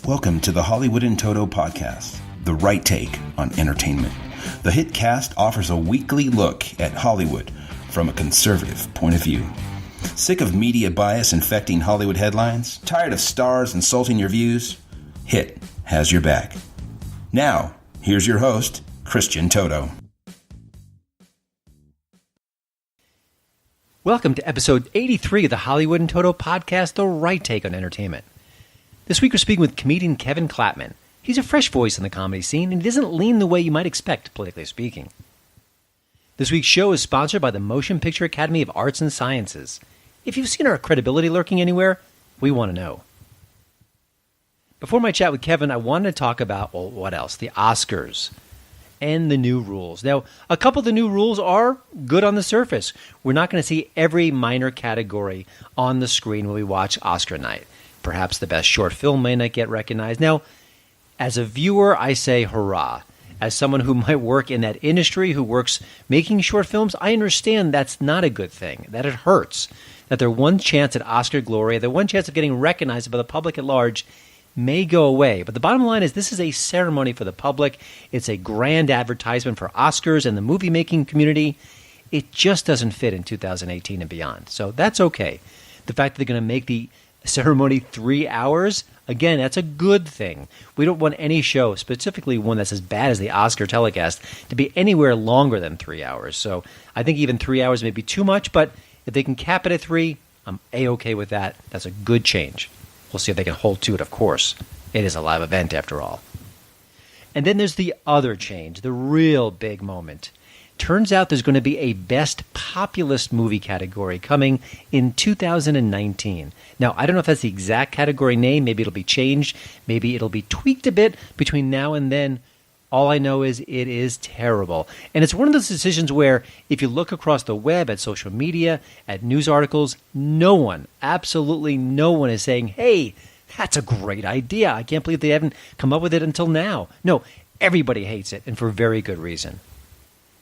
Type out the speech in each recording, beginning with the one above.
Welcome to the Hollywood in Toto podcast, the right take on entertainment. The HiT cast offers a weekly look at Hollywood from a conservative point of view. Sick of media bias infecting Hollywood headlines? Tired of stars insulting your views? HiT has your back. Now, here's your host, Christian Toto. Welcome to episode 83 of the Hollywood in Toto podcast, the right take on entertainment. This week we're speaking with comedian Kevin Klatman. He's a fresh voice in the comedy scene, and he doesn't lean the way you might expect, politically speaking. This week's show is sponsored by the Motion Picture Academy of Arts and Sciences. If you've seen our credibility lurking anywhere, we want to know. Before my chat with Kevin, I wanted to talk about, well, what else? The Oscars and the new rules. Now, a couple of the new rules are good on the surface. We're not going to see every minor category on the screen when we watch Oscar night. Perhaps the best short film may not get recognized. Now, as a viewer, I say hurrah. As someone who might work in that industry, who works making short films, I understand that's not a good thing, that it hurts, that their one chance at Oscar glory, their one chance of getting recognized by the public at large may go away. But the bottom line is this is a ceremony for the public. It's a grand advertisement for Oscars and the movie-making community. It just doesn't fit in 2018 and beyond. So that's okay. The fact that they're going to make the ceremony 3 hours, again, that's a good thing. We don't want any show, specifically one that's as bad as the Oscar telecast, to be anywhere longer than 3 hours. So I think even 3 hours may be too much, but if they can cap it at 3, I'm A-okay with that. That's a good change. We'll see if they can hold to it, of course. It is a live event, after all. And then there's the other change, the real big moment. Turns out there's going to be a Best Populist Movie category coming in 2019. Now, I don't know if that's the exact category name. Maybe it'll be changed. Maybe it'll be tweaked a bit between now and then. All I know is it is terrible. And it's one of those decisions where if you look across the web, at social media, at news articles, no one, absolutely no one is saying, hey, that's a great idea. I can't believe they haven't come up with it until now. No, everybody hates it, and for very good reason.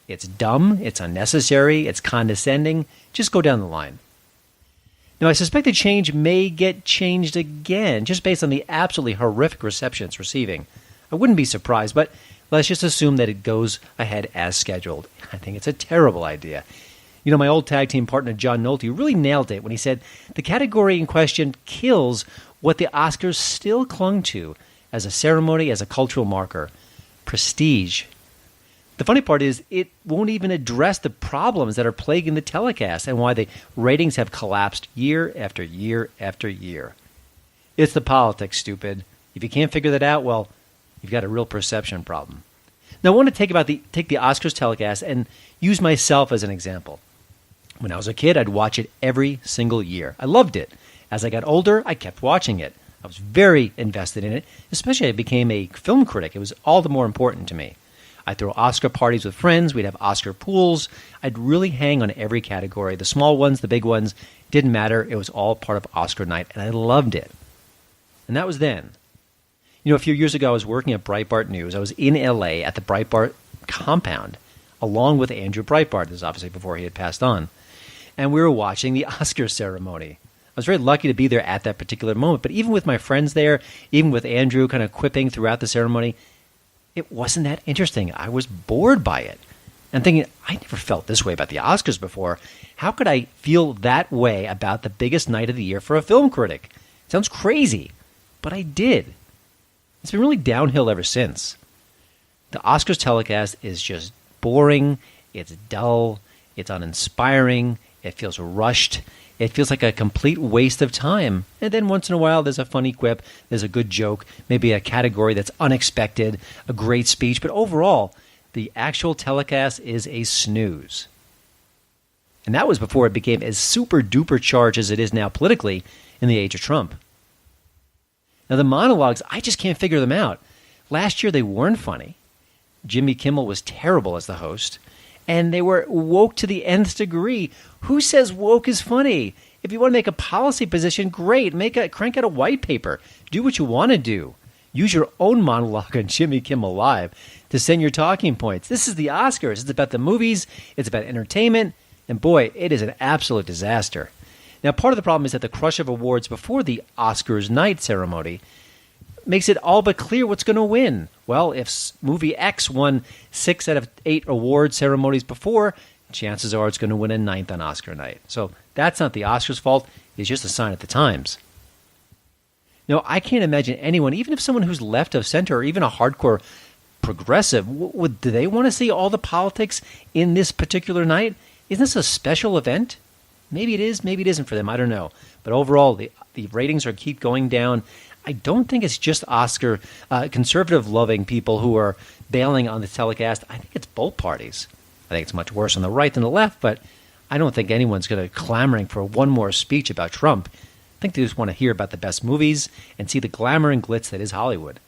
It's dumb, it's unnecessary, it's condescending. Just go down the line. Now, I suspect the change may get changed again, just based on the absolutely horrific reception it's receiving. I wouldn't be surprised, but let's just assume that it goes ahead as scheduled. I think it's a terrible idea. You know, my old tag team partner, John Nolte, really nailed it when he said the category in question kills what the Oscars still clung to as a ceremony, as a cultural marker: prestige. The funny part is it won't even address the problems that are plaguing the telecast and why the ratings have collapsed year after year after year. It's the politics, stupid. If you can't figure that out, well, you've got a real perception problem. Now, I want to take the Oscars telecast and use myself as an example. When I was a kid, I'd watch it every single year. I loved it. As I got older, I kept watching it. I was very invested in it, especially as I became a film critic. It was all the more important to me. I'd throw Oscar parties with friends. We'd have Oscar pools. I'd really hang on every category. The small ones, the big ones, didn't matter. It was all part of Oscar night, and I loved it. And that was then. You know, a few years ago, I was working at Breitbart News. I was in L.A. at the Breitbart compound, along with Andrew Breitbart. This is obviously before he had passed on. And we were watching the Oscar ceremony. I was very lucky to be there at that particular moment. But even with my friends there, even with Andrew kind of quipping throughout the ceremony, it wasn't that interesting. I was bored by it. And thinking, I never felt this way about the Oscars before. How could I feel that way about the biggest night of the year for a film critic? It sounds crazy, but I did. It's been really downhill ever since. The Oscars telecast is just boring. It's dull. It's uninspiring. It feels rushed. It feels like a complete waste of time. And then once in a while, there's a funny quip, there's a good joke, maybe a category that's unexpected, a great speech. But overall, the actual telecast is a snooze. And that was before it became as super-duper charged as it is now politically in the age of Trump. Now, the monologues, I just can't figure them out. Last year, they weren't funny. Jimmy Kimmel was terrible as the host. And they were woke to the nth degree. Who says woke is funny? If you want to make a policy position, great. Crank out a white paper. Do what you want to do. Use your own monologue on Jimmy Kimmel Live to send your talking points. This is the Oscars. It's about the movies. It's about entertainment. And boy, it is an absolute disaster. Now, part of the problem is that the crush of awards before the Oscars night ceremony makes it all but clear what's going to win. Well, if movie X won 6 out of 8 award ceremonies before, chances are it's going to win a 9th on Oscar night. So that's not the Oscars' fault. It's just a sign of the times. Now, I can't imagine anyone, even if someone who's left of center or even a hardcore progressive, do they want to see all the politics in this particular night? Isn't this a special event? Maybe it is, maybe it isn't for them. I don't know. But overall, the ratings keep going down. I don't think it's just Oscar conservative-loving people who are bailing on the telecast. I think it's both parties. I think it's much worse on the right than the left, but I don't think anyone's going to clamoring for one more speech about Trump. I think they just want to hear about the best movies and see the glamour and glitz that is Hollywood.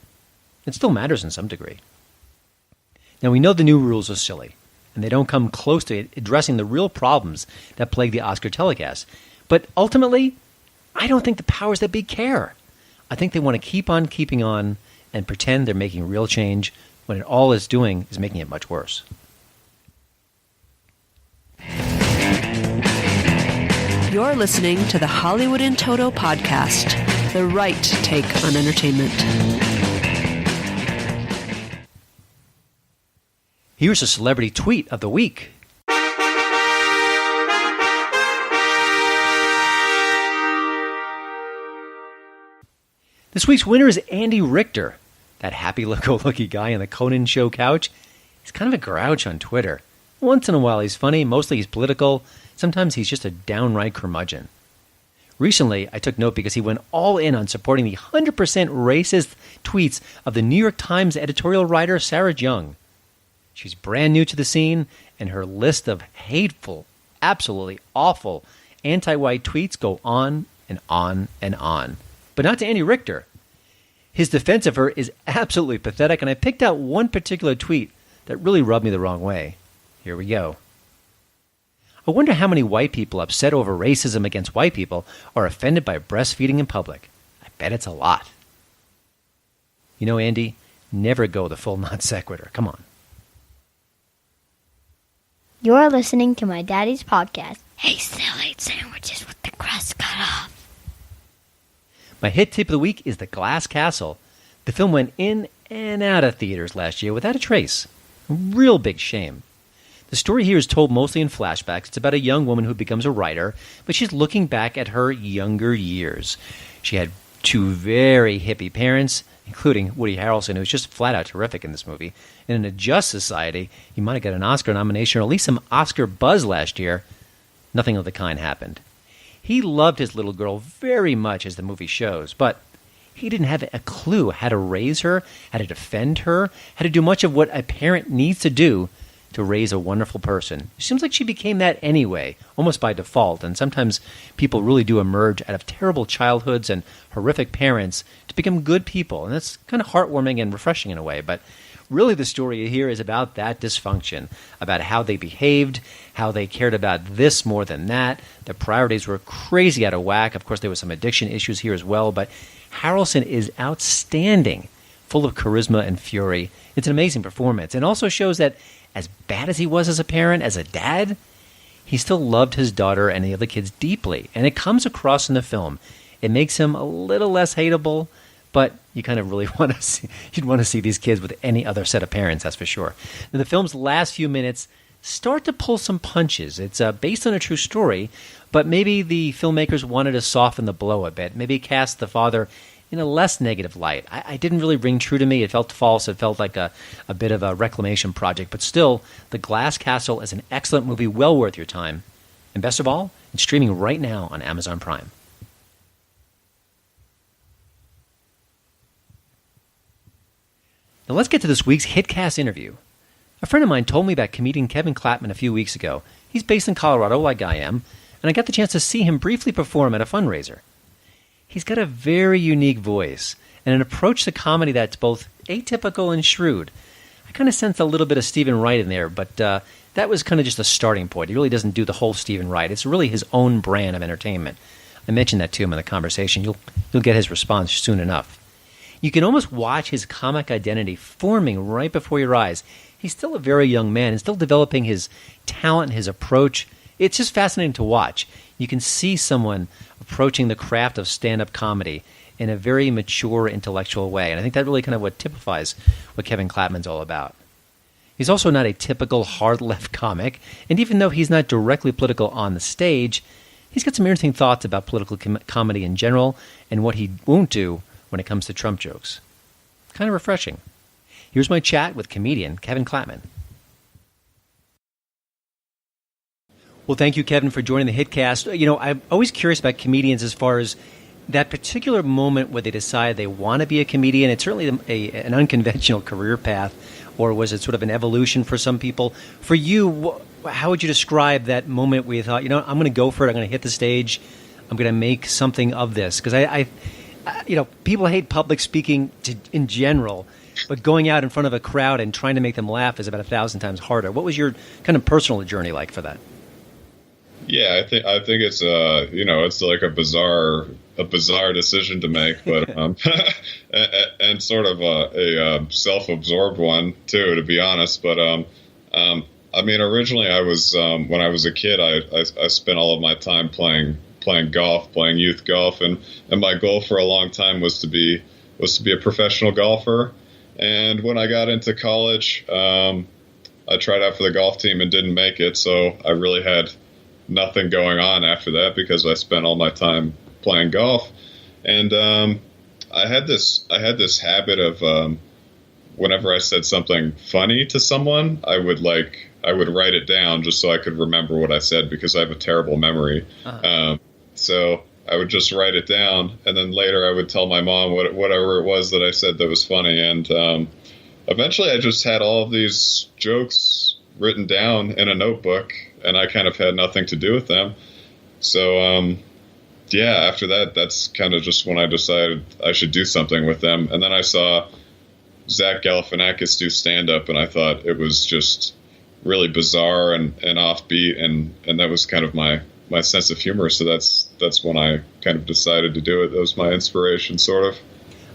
It still matters in some degree. Now, we know the new rules are silly, and they don't come close to addressing the real problems that plague the Oscar telecast. But ultimately, I don't think the powers that be care. I think they want to keep on keeping on and pretend they're making real change when all it's doing is making it much worse. You're listening to the Hollywood in Toto podcast, the right take on entertainment. Here's a celebrity tweet of the week. This week's winner is Andy Richter, that happy-go-lucky guy on the Conan show couch. He's kind of a grouch on Twitter. Once in a while he's funny, mostly he's political. Sometimes he's just a downright curmudgeon. Recently, I took note because he went all in on supporting the 100% racist tweets of the New York Times editorial writer Sarah Jung. She's brand new to the scene, and her list of hateful, absolutely awful, anti-white tweets go on and on and on. But not to Andy Richter. His defense of her is absolutely pathetic, and I picked out one particular tweet that really rubbed me the wrong way. Here we go. I wonder how many white people upset over racism against white people are offended by breastfeeding in public. I bet it's a lot. You know, Andy, never go the full non sequitur. Come on. You're listening to my daddy's podcast. Hey, still ate sandwiches with the crust cut off. My hit tip of the week is The Glass Castle. The film went in and out of theaters last year without a trace. A real big shame. The story here is told mostly in flashbacks. It's about a young woman who becomes a writer, but she's looking back at her younger years. She had 2 very hippie parents, including Woody Harrelson, who's just flat out terrific in this movie. And in a just society, he might have got an Oscar nomination or at least some Oscar buzz last year. Nothing of the kind happened. He loved his little girl very much, as the movie shows, but he didn't have a clue how to raise her, how to defend her, how to do much of what a parent needs to do to raise a wonderful person. It seems like she became that anyway, almost by default, and sometimes people really do emerge out of terrible childhoods and horrific parents to become good people, and that's kind of heartwarming and refreshing in a way, but really the story here is about that dysfunction, about how they behaved, how they cared about this more than that. The priorities were crazy out of whack. Of course, there was some addiction issues here as well, but Harrelson is outstanding, full of charisma and fury. It's an amazing performance, and also shows that as bad as he was as a parent, as a dad, he still loved his daughter and the other kids deeply, and it comes across in the film. It makes him a little less hateable, but you kind of really want to see, you'd want to see these kids with any other set of parents, that's for sure. Now, the film's last few minutes start to pull some punches. It's based on a true story, but maybe the filmmakers wanted to soften the blow a bit, maybe cast the father in a less negative light. I didn't really ring true to me. It felt false. It felt like a bit of a reclamation project. But still, The Glass Castle is an excellent movie, well worth your time. And best of all, it's streaming right now on Amazon Prime. Now let's get to this week's HitCast interview. A friend of mine told me about comedian Kevin Klatman a few weeks ago. He's based in Colorado like I am, and I got the chance to see him briefly perform at a fundraiser. He's got a very unique voice and an approach to comedy that's both atypical and shrewd. I kind of sensed a little bit of Stephen Wright in there, but that was kind of just a starting point. He really doesn't do the whole Stephen Wright. It's really his own brand of entertainment. I mentioned that to him in the conversation. You'll get his response soon enough. You can almost watch his comic identity forming right before your eyes. He's still a very young man and still developing his talent, his approach, it's just fascinating to watch. You can see someone approaching the craft of stand-up comedy in a very mature, intellectual way. And I think that really kind of what typifies what Kevin Klatman's all about. He's also not a typical hard-left comic, and even though he's not directly political on the stage, he's got some interesting thoughts about political comedy in general and what he won't do when it comes to Trump jokes. Kind of refreshing. Here's my chat with comedian Kevin Klatman. Well, thank you, Kevin, for joining the HitCast. You know, I'm always curious about comedians as far as that particular moment where they decide they want to be a comedian. It's certainly an unconventional career path, or was it sort of an evolution for some people? For you, how would you describe that moment where you thought, you know, I'm going to go for it, I'm going to hit the stage, I'm going to make something of this? Because I you know, people hate public speaking in general, but going out in front of a crowd and trying to make them laugh is about 1,000 times harder. What was your kind of personal journey like for that? Yeah, I think it's you know, it's like a bizarre decision to make, but and sort of a self-absorbed one too, to be honest. But I mean, originally I was when I was a kid, I spent all of my time playing golf, playing youth golf, and my goal for a long time was to be a professional golfer. And when I got into college, I tried out for the golf team and didn't make it, so I really had nothing going on after that because I spent all my time playing golf. And I had this habit of whenever I said something funny to someone, I would write it down just so I could remember what I said, because I have a terrible memory. So I would just write it down, and then later I would tell my mom whatever it was that I said that was funny. And eventually I just had all of these jokes written down in a notebook, and I kind of had nothing to do with them. So, yeah, after that, that's kind of just when I decided I should do something with them. And then I saw Zach Galifianakis do stand-up, and I thought it was just really bizarre and offbeat, and that was kind of my sense of humor. So that's when I kind of decided to do it. That was my inspiration, sort of.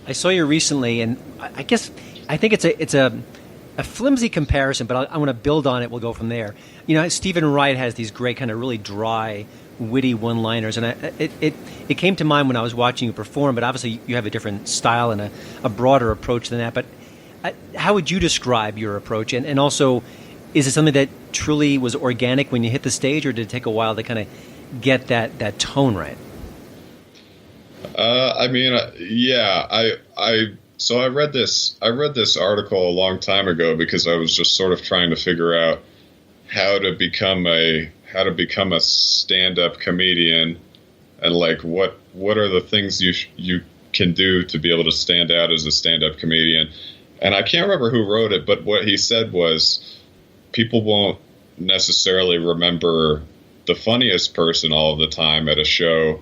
I saw you recently, and I think it's a flimsy comparison, but I want to build on it. We'll go from there. You know, Stephen Wright has these great kind of really dry, witty one-liners, and it came to mind when I was watching you perform, but obviously you have a different style and a broader approach than that. But how would you describe your approach? And also, is it something that truly was organic when you hit the stage, or did it take a while to kind of get that tone right? I mean, yeah, So I read this article a long time ago because I was just sort of trying to figure out how to become a stand-up comedian, and like what are the things you can do to be able to stand out as a stand-up comedian. And I can't remember who wrote it, but what he said was people won't necessarily remember the funniest person all of the time at a show,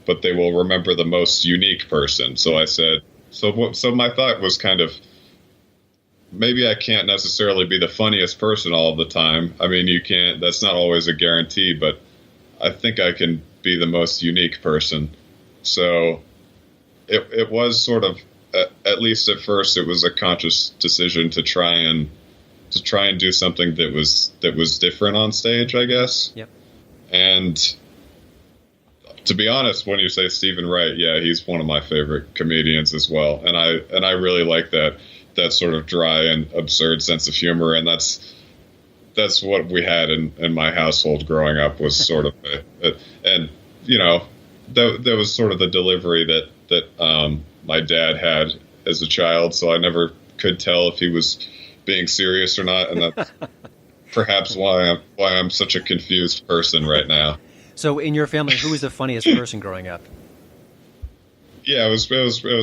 but they will remember the most unique person. So I said, So my thought was kind of, maybe I can't necessarily be the funniest person all of the time. I mean, you can't, that's not always a guarantee, but I think I can be the most unique person. So it was sort of, at least at first, it was a conscious decision to try and do something that was different on stage, I guess. Yep. And to be honest, when you say Stephen Wright, yeah, he's one of my favorite comedians as well, and I really like that sort of dry and absurd sense of humor, and that's what we had in my household growing up, was sort of and you know, that was sort of the delivery that my dad had as a child, so I never could tell if he was being serious or not, and that's perhaps why I'm such a confused person right now. So in your family, who was the funniest person growing up? Yeah, it was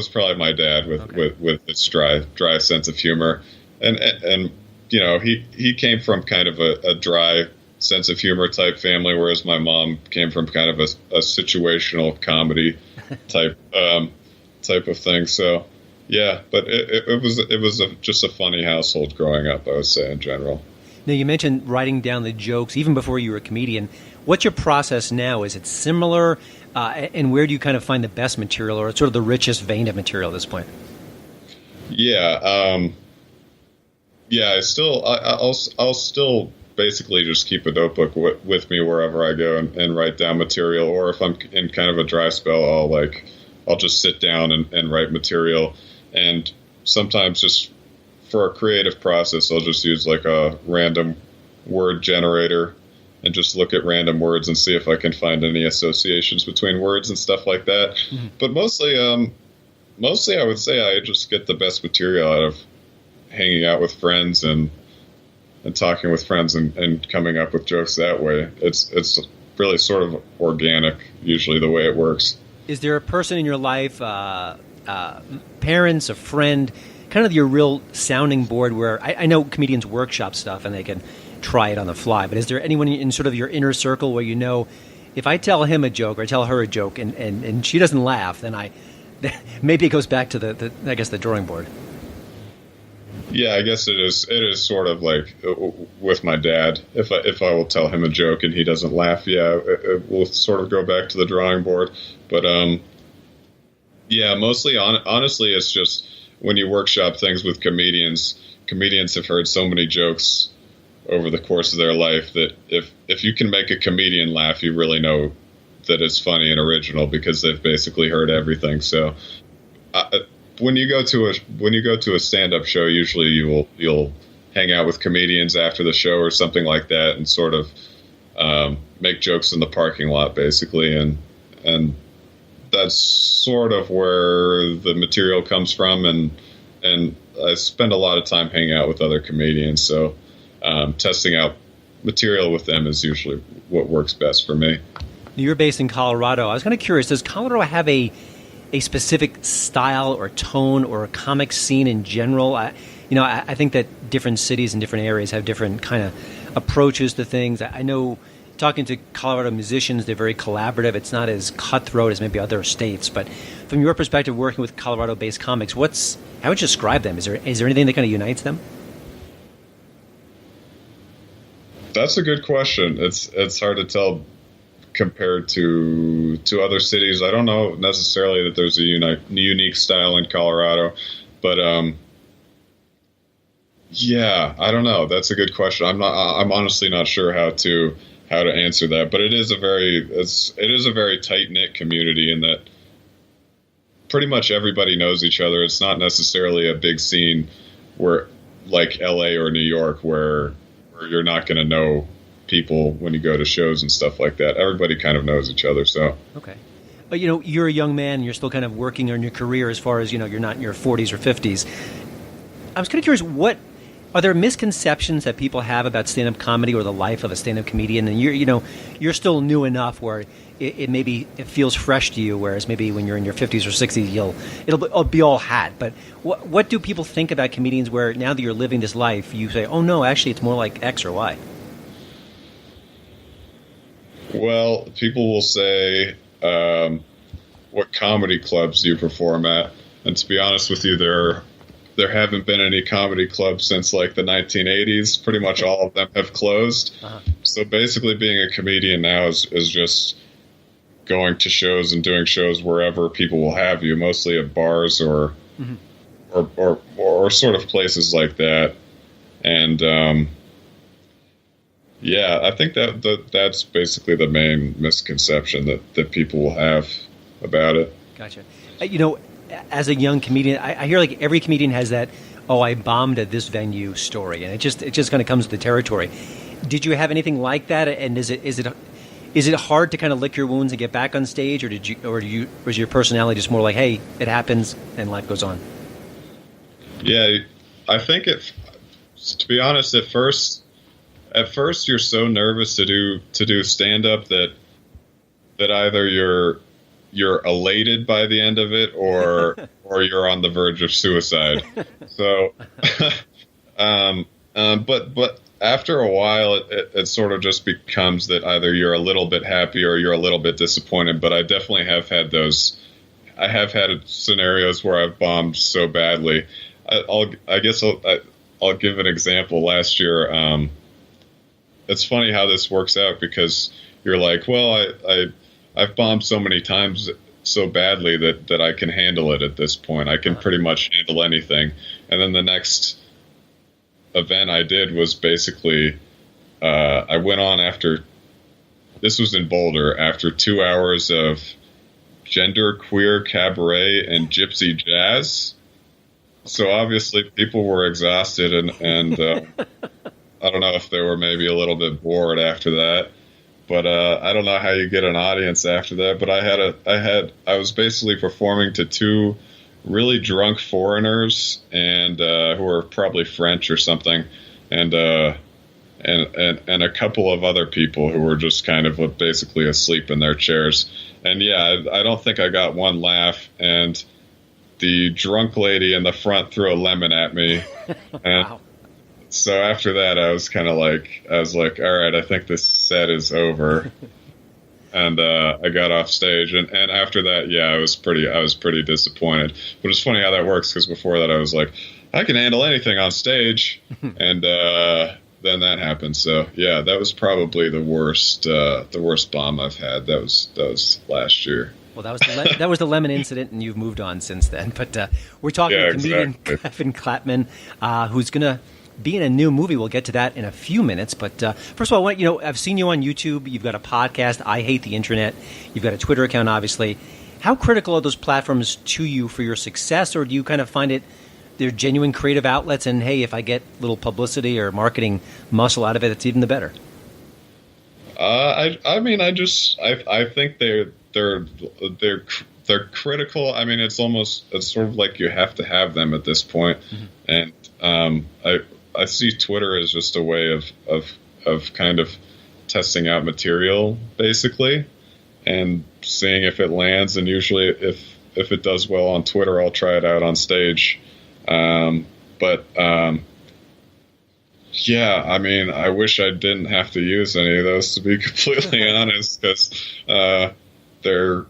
probably my dad with his dry sense of humor, and you know, he came from kind of a dry sense of humor type family, whereas my mom came from kind of a situational comedy type of thing. So yeah, but it was just a funny household growing up, I would say, in general. Now, you mentioned writing down the jokes even before you were a comedian. What's your process now? Is it similar? And where do you kind of find the best material, or sort of the richest vein of material at this point? Yeah. I'll still basically just keep a notebook with me wherever I go and write down material. Or if I'm in kind of a dry spell, I'll just sit down and write material. And sometimes just for a creative process, I'll just use like a random word generator and just look at random words and see if I can find any associations between words and stuff like that. Mm-hmm. But mostly I would say I just get the best material out of hanging out with friends and talking with friends and coming up with jokes that way. It's really sort of organic, usually, the way it works. Is there a person in your life, parents, a friend, kind of your real sounding board where I know comedians workshop stuff and they can try it on the fly, but is there anyone in sort of your inner circle where you know if I tell him a joke or I tell her a joke and she doesn't laugh, then maybe it goes back to the drawing board? Yeah, I guess it is sort of like with my dad. If I will tell him a joke and he doesn't laugh, it will sort of go back to the drawing board. But yeah, mostly honestly, it's just when you workshop things with comedians have heard so many jokes over the course of their life that if you can make a comedian laugh, you really know that it's funny and original because they've basically heard everything. So when you go to a stand-up show, usually you'll hang out with comedians after the show or something like that and sort of make jokes in the parking lot, basically, and that's sort of where the material comes from, and I spend a lot of time hanging out with other comedians, so testing out material with them is usually what works best for me. You're based in Colorado. I was kind of curious, does Colorado have a specific style or tone or a comic scene in general? I think that different cities and different areas have different kind of approaches to things. I know talking to Colorado musicians, they're very collaborative. It's not as cutthroat as maybe other states. But from your perspective, working with Colorado-based comics, how would you describe them? Is there anything that kind of unites them? That's a good question. It's hard to tell compared to other cities. I don't know necessarily that there's a unique style in Colorado, but yeah, I don't know. That's a good question. I'm honestly not sure how to answer that, but it is a very tight-knit community in that pretty much everybody knows each other. It's not necessarily a big scene where like LA or New York where you're not going to know people when you go to shows and stuff like that. Everybody kind of knows each other. So okay, but you're a young man. You're still kind of working on your career as far as you're not in your 40s or 50s. I was kind of curious, are there misconceptions that people have about stand-up comedy or the life of a stand-up comedian? And you're still new enough where it feels fresh to you, whereas maybe when you're in your 50s or 60s, it'll be all hat. But what do people think about comedians where now that you're living this life, you say, oh no, actually it's more like X or Y? Well, people will say, what comedy clubs do you perform at? And to be honest with you, there haven't been any comedy clubs since like the 1980s. Pretty much all of them have closed. Uh-huh. So basically being a comedian now is just going to shows and doing shows wherever people will have you, mostly at bars or sort of places like that. And yeah, I think that's basically the main misconception that people will have about it. Gotcha. As a young comedian, I hear like every comedian has that, oh, I bombed at this venue story, and it just kind of comes with the territory. Did you have anything like that? And is it hard to kind of lick your wounds and get back on stage, or was your personality just more like, hey, it happens and life goes on? Yeah, I think to be honest, at first you're so nervous to do stand up that either you're elated by the end of it or you're on the verge of suicide. So but after a while it sort of just becomes that either you're a little bit happy or you're a little bit disappointed. But I definitely have had I have had scenarios where I've bombed so badly. I'll give an example. Last year, it's funny how this works out because you're like, well, I've bombed so many times so badly that I can handle it at this point. I can pretty much handle anything. And then the next event I did was basically I went on after, this was in Boulder, after 2 hours of genderqueer cabaret and gypsy jazz. So obviously people were exhausted, and I don't know if they were maybe a little bit bored after that. But I don't know how you get an audience after that. But I was basically performing to two really drunk foreigners, and who were probably French or something, and a couple of other people who were just kind of basically asleep in their chairs. And yeah, I don't think I got one laugh. And the drunk lady in the front threw a lemon at me. And wow. So after that, I was like, all right, I think this set is over. And I got off stage, and after that, yeah, I was pretty disappointed. But it's funny how that works, because before that, I was like, I can handle anything on stage, and then that happened. So yeah, that was probably the worst bomb I've had. That was last year. Well, that was the lemon incident, and you've moved on since then. But we're talking to comedian Kevin Klatman, who's gonna be in a new movie. We'll get to that in a few minutes. But first of all, I've seen you on YouTube. You've got a podcast, I Hate the Internet. You've got a Twitter account, obviously. How critical are those platforms to you for your success, or do you kind of find they're genuine creative outlets, and hey, if I get a little publicity or marketing muscle out of it, it's even the better? I think they're critical. I mean, it's sort of like you have to have them at this point. Mm-hmm. And I see Twitter as just a way of kind of testing out material, basically, and seeing if it lands. And usually, if it does well on Twitter, I'll try it out on stage. Yeah, I mean, I wish I didn't have to use any of those, to be completely honest, because they're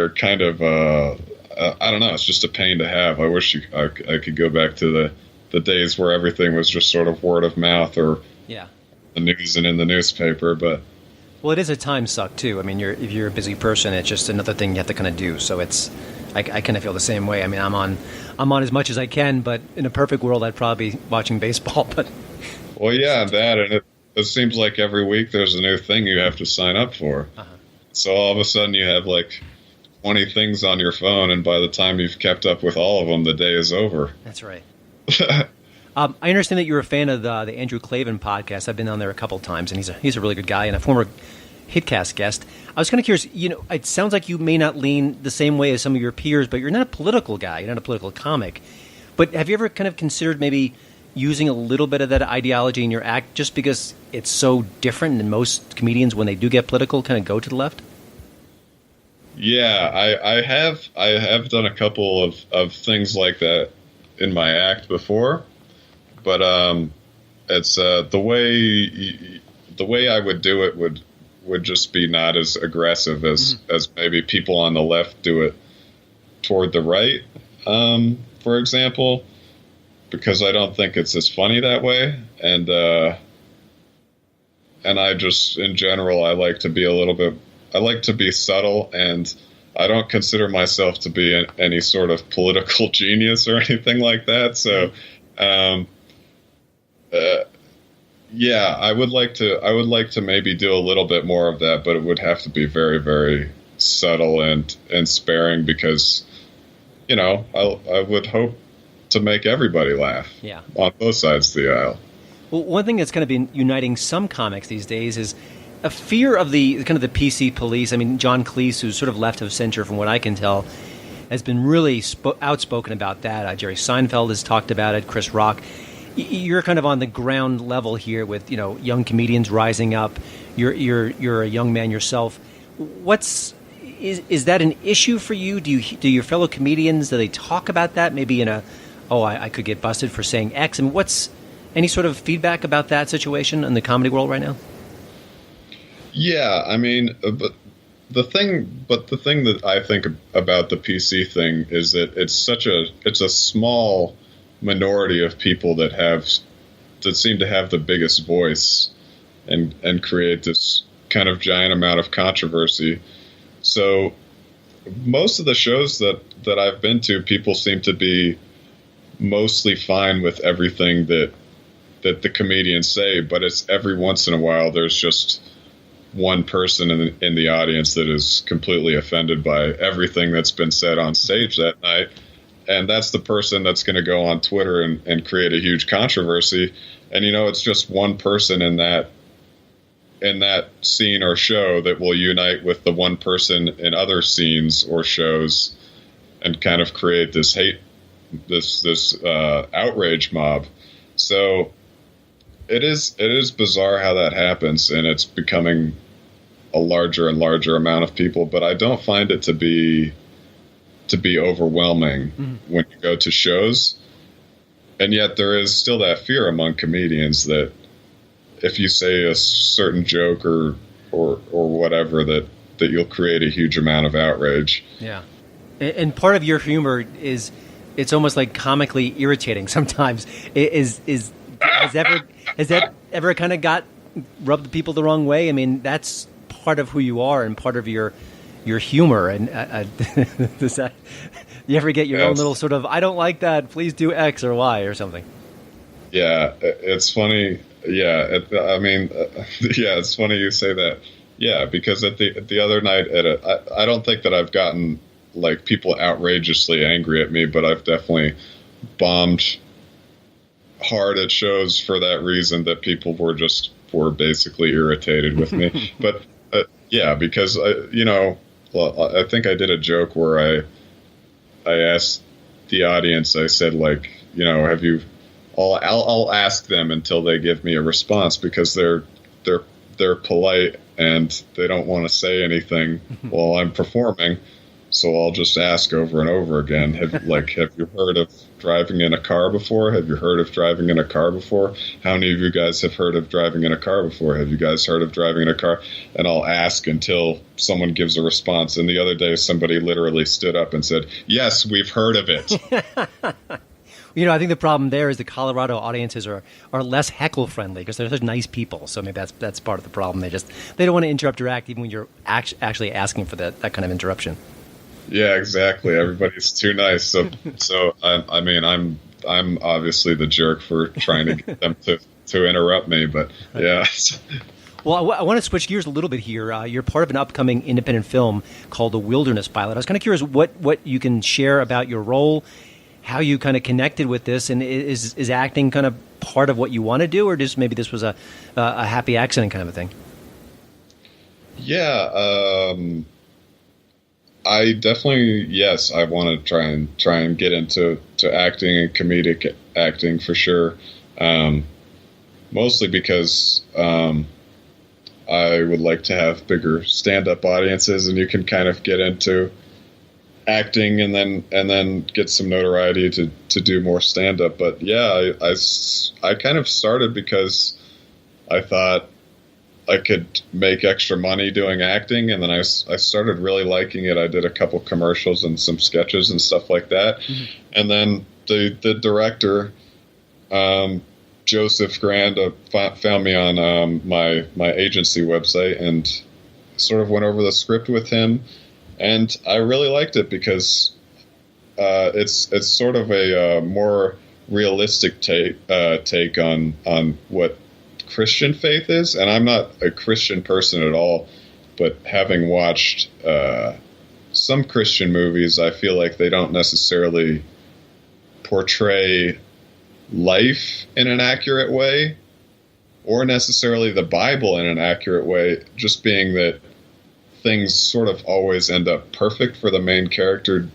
kind of I don't know. It's just a pain to have. I wish I could go back to the days where everything was just sort of word of mouth, or the news and in the newspaper. But well, it is a time suck too. I mean, if you're a busy person, it's just another thing you have to kind of do. So I kind of feel the same way. I mean, I'm on as much as I can, but in a perfect world, I'd probably be watching baseball. But well, yeah, that, and it seems like every week there's a new thing you have to sign up for. Uh-huh. So all of a sudden you have like 20 things on your phone, and by the time you've kept up with all of them, the day is over. That's right. I understand that you're a fan of the Andrew Klavan podcast. I've been on there a couple times, and he's a really good guy and a former HitCast guest. I was kind of curious, it sounds like you may not lean the same way as some of your peers, but you're not a political guy. You're not a political comic. But have you ever kind of considered maybe using a little bit of that ideology in your act, just because it's so different than most comedians, when they do get political, kind of go to the left? Yeah, I have done a couple of things like that in my act before, but it's the way I would do it would just be not as aggressive as maybe people on the left do it toward the right, for example, because I don't think it's as funny that way, and I just, in general, I like to be subtle, and I don't consider myself to be any sort of political genius or anything like that. So, yeah, I would like to maybe do a little bit more of that, but it would have to be very, very subtle and sparing, because, I would hope to make everybody laugh. Yeah. On both sides of the aisle. Well, one thing that's kind of been uniting some comics these days is a fear of the kind of the PC police. I mean, John Cleese, who's sort of left of center from what I can tell, has been really outspoken about that. Jerry Seinfeld has talked about it. Chris Rock. You're kind of on the ground level here with young comedians rising up. You're a young man yourself. Is that an issue for you? Do your fellow comedians, do they talk about that? Maybe in I could get busted for saying X. I mean, what's any sort of feedback about that situation in the comedy world right now? Yeah, I mean, but the thing that I think about the PC thing is that it's a small minority of people that seem to have the biggest voice and create this kind of giant amount of controversy. So most of the shows that I've been to, people seem to be mostly fine with everything that that the comedians say, but it's every once in a while there's just one person in the audience that is completely offended by everything that's been said on stage that night. And that's the person that's going to go on Twitter and create a huge controversy. And, it's just one person in that scene or show that will unite with the one person in other scenes or shows and kind of create this hate, this outrage mob. So it is bizarre how that happens, and it's becoming a larger and larger amount of people. But I don't find it to be overwhelming when you go to shows. And yet there is still that fear among comedians that if you say a certain joke or whatever, that you'll create a huge amount of outrage. Yeah. And part of your humor is it's almost like comically irritating sometimes. Has that ever kind of rubbed people the wrong way? I mean, that's part of who you are and part of your humor. And does that, you ever get your own little sort of, I don't like that, please do X or Y or something? Yeah, it's funny. Yeah, it's funny you say that. Yeah, because at the other night I don't think that I've gotten like people outrageously angry at me, but I've definitely bombed hard at shows for that reason, that people were basically irritated with me. But because I think I did a joke where I asked the audience, I said, like, have you? I'll ask them until they give me a response, because they're polite and they don't want to say anything while I'm performing. So I'll just ask over and over again. Have you heard of driving in a car before? Have you heard of driving in a car before? How many of you guys have heard of driving in a car before? Have you guys heard of driving in a car? And I'll ask until someone gives a response. And the other day, somebody literally stood up and said, "Yes, we've heard of it." I think the problem there is the Colorado audiences are less heckle friendly because they're such nice people. So maybe that's part of the problem. They don't want to interrupt your act even when you're actually asking for that kind of interruption. Yeah, exactly. Everybody's too nice. So I'm obviously the jerk for trying to get them to interrupt me. But yeah. Well, I want to switch gears a little bit here. You're part of an upcoming independent film called The Wilderness Pilot. I was kind of curious what you can share about your role, how you kind of connected with this, and is acting kind of part of what you want to do, or just maybe this was a happy accident kind of a thing? Yeah, I definitely, yes, I want to try and get into acting and comedic acting for sure. Mostly because I would like to have bigger stand-up audiences, and you can kind of get into acting and then get some notoriety to do more stand-up. But yeah, I kind of started because I thought I could make extra money doing acting, and then I started really liking it. I did a couple commercials and some sketches and stuff like that. Mm-hmm. And then the director, Joseph Grand, found me on my agency website and sort of went over the script with him, and I really liked it because it's sort of a more realistic take on what Christian faith is. And I'm not a Christian person at all, but having watched some Christian movies, I feel like they don't necessarily portray life in an accurate way, or necessarily the Bible in an accurate way, just being that things sort of always end up perfect for the main character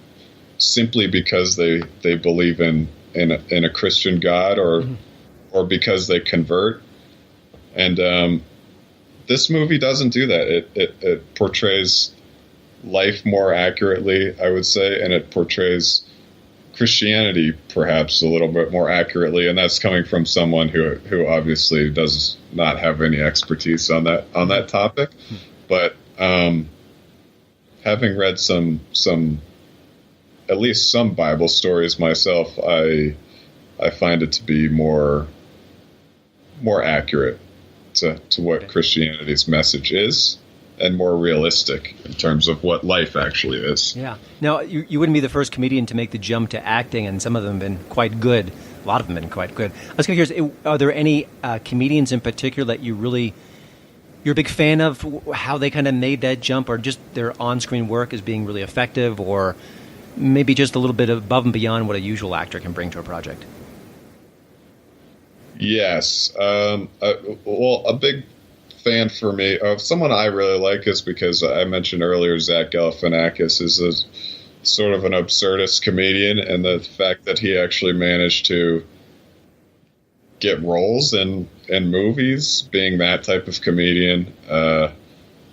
simply because they believe in a Christian God or because they convert. And this movie doesn't do that. It portrays life more accurately, I would say, and it portrays Christianity perhaps a little bit more accurately, and that's coming from someone who obviously does not have any expertise on that topic. But having read some at least some Bible stories myself, I find it to be more accurate to what Christianity's message is, and more realistic in terms of what life actually is. Yeah. Now, you wouldn't be the first comedian to make the jump to acting, and some of them have been quite good. A lot of them have been quite good. I was kind of curious, are there any comedians in particular that you're a big fan of, how they kind of made that jump, or just their on-screen work as being really effective, or maybe just a little bit above and beyond what a usual actor can bring to a project? Yes. Well, a big fan for me of someone I really like is because I mentioned earlier Zach Galifianakis is a sort of an absurdist comedian, and the fact that he actually managed to get roles in movies being that type of comedian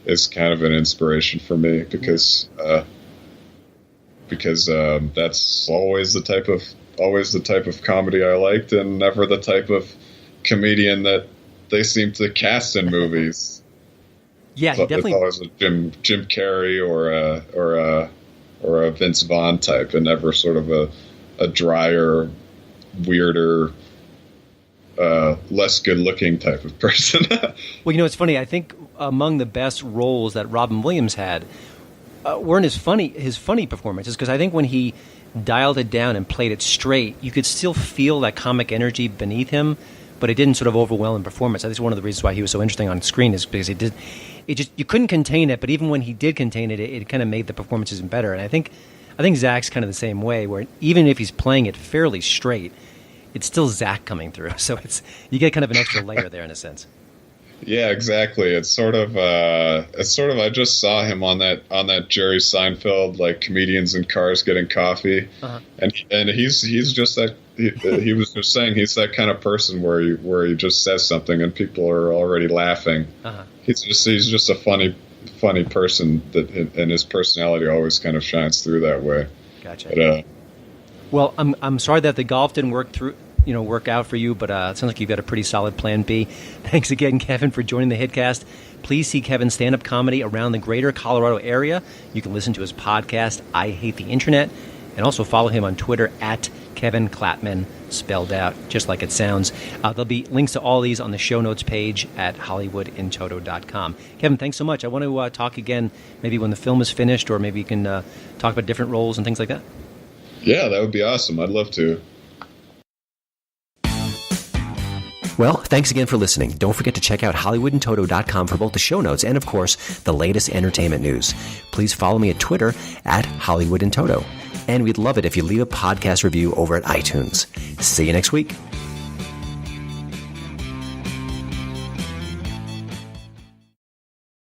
is kind of an inspiration for me because that's always the type of comedy I liked, and never the type of comedian that they seem to cast in movies. Yeah, he definitely. It's always a Jim Carrey or a Vince Vaughn type, and never sort of a drier, weirder, less good-looking type of person. Well, it's funny. I think among the best roles that Robin Williams had weren't his funny performances, because I think when he dialed it down and played it straight, you could still feel that comic energy beneath him, but it didn't sort of overwhelm performance. I think one of the reasons why he was so interesting on screen is because you couldn't contain it, but even when he did contain it, it kind of made the performances even better. And I think Zach's kind of the same way, where even if he's playing it fairly straight, it's still Zach coming through. So you get kind of an extra layer there in a sense. Yeah, exactly. It's sort of I just saw him on that Jerry Seinfeld, like, comedians in cars getting coffee, and he's just that. He was just saying he's that kind of person where he just says something and people are already laughing. He's just a funny person and his personality always kind of shines through that way. Gotcha. But, well, I'm sorry that the golf didn't work out for you, but it sounds like you've got a pretty solid plan B. Thanks again, Kevin, for joining the HiTcast. Please see Kevin's stand-up comedy around the greater Colorado area. You can listen to his podcast, I Hate the Internet, and also follow him on Twitter at Kevin Klatman, spelled out just like it sounds. There'll be links to all these on the show notes page at HollywoodInToto.com. Kevin, thanks so much. I want to talk again maybe when the film is finished, or maybe you can talk about different roles and things like that. Yeah, that would be awesome. I'd love to. Well, thanks again for listening. Don't forget to check out HollywoodInToto.com for both the show notes and, of course, the latest entertainment news. Please follow me at Twitter at HollywoodInToto. And we'd love it if you leave a podcast review over at iTunes. See you next week.